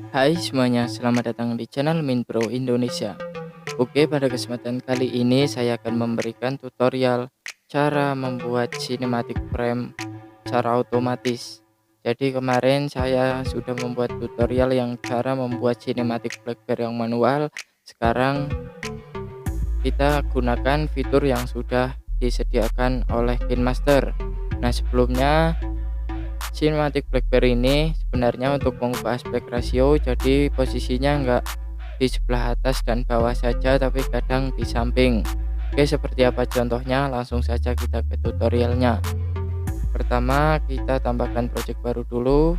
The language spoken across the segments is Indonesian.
Hai semuanya, selamat datang di channel Minpro Indonesia. Oke, pada kesempatan kali ini saya akan memberikan tutorial cara membuat cinematic frame secara otomatis. Jadi kemarin saya sudah membuat tutorial yang cara membuat cinematic flagbearer yang manual. Sekarang kita gunakan fitur yang sudah disediakan oleh KineMaster. Nah, sebelumnya Cinematic BlackBerry ini sebenarnya untuk mengubah aspek rasio, jadi posisinya enggak di sebelah atas dan bawah saja, tapi kadang di samping. Oke, seperti apa contohnya? Langsung saja kita ke tutorialnya. Pertama, kita tambahkan project baru dulu,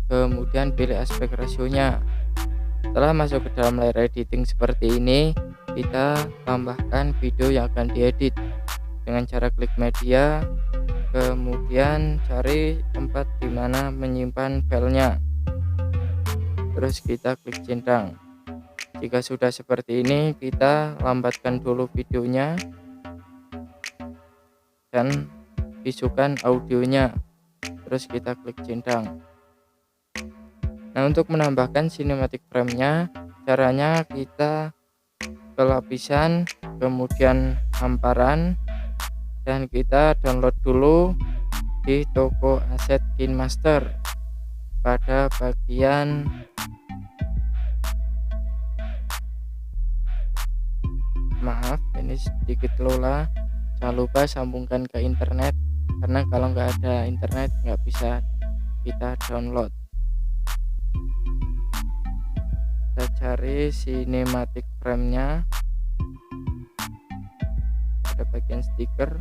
kemudian pilih aspek rasionya. Setelah masuk ke dalam layer editing seperti ini, kita tambahkan video yang akan diedit dengan cara klik media, kemudian cari tempat dimana menyimpan filenya, terus kita klik centang. Jika sudah seperti ini, kita lambatkan dulu videonya dan bisukan audionya, terus kita klik centang. Nah, untuk menambahkan cinematic frame-nya, caranya kita ke lapisan, kemudian hamparan, dan kita download dulu di toko aset KineMaster pada bagian maaf ini sedikit lola, jangan lupa sambungkan ke internet karena kalau nggak ada internet nggak bisa kita download. Kita cari cinematic frame-nya pada bagian stiker.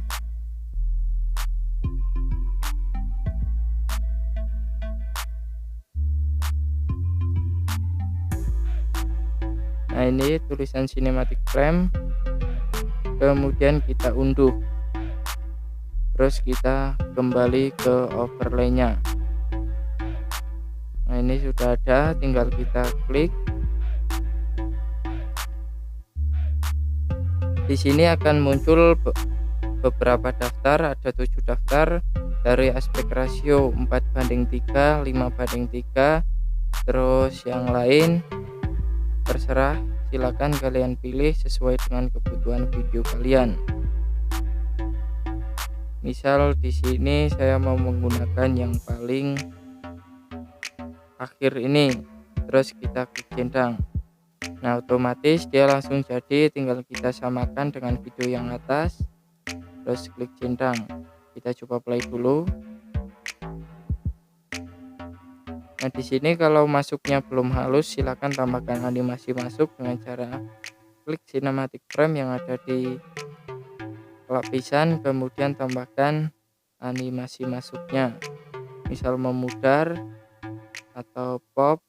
Nah, ini tulisan cinematic frame, kemudian kita unduh, terus kita kembali ke overlay-nya. Nah, ini sudah ada, tinggal kita klik. Di sini akan muncul beberapa daftar, ada 7 daftar dari aspek rasio 4:3, 5:3, terus yang lain terserah, silakan kalian pilih sesuai dengan kebutuhan video kalian. Misal di sini saya mau menggunakan yang paling akhir ini, terus kita klik centang. Nah, otomatis dia langsung jadi, tinggal kita samakan dengan video yang atas, terus klik centang. Kita coba play dulu. Nah, di sini kalau masuknya belum halus, silakan tambahkan animasi masuk dengan cara klik cinematic frame yang ada di lapisan, kemudian tambahkan animasi masuknya, misal memudar atau pop.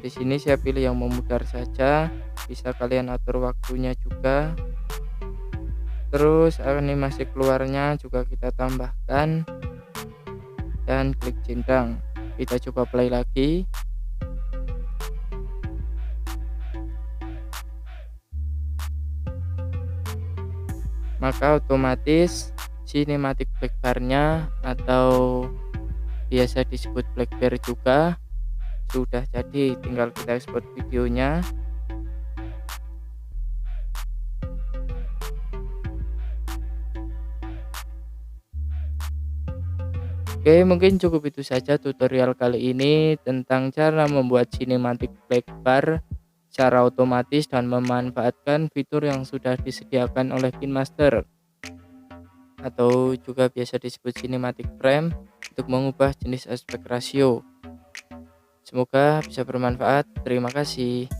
Di sini saya pilih yang memudar saja, bisa kalian atur waktunya juga. Terus animasi keluarnya juga kita tambahkan dan klik centang. Kita coba play lagi. Maka otomatis cinematic blackbar-nya atau biasa disebut blackbar juga sudah jadi, tinggal kita ekspor videonya. Oke, mungkin cukup itu saja tutorial kali ini tentang cara membuat cinematic blackbar secara otomatis dan memanfaatkan fitur yang sudah disediakan oleh KineMaster atau juga biasa disebut cinematic frame untuk mengubah jenis aspek rasio. Semoga bisa bermanfaat. Terima kasih.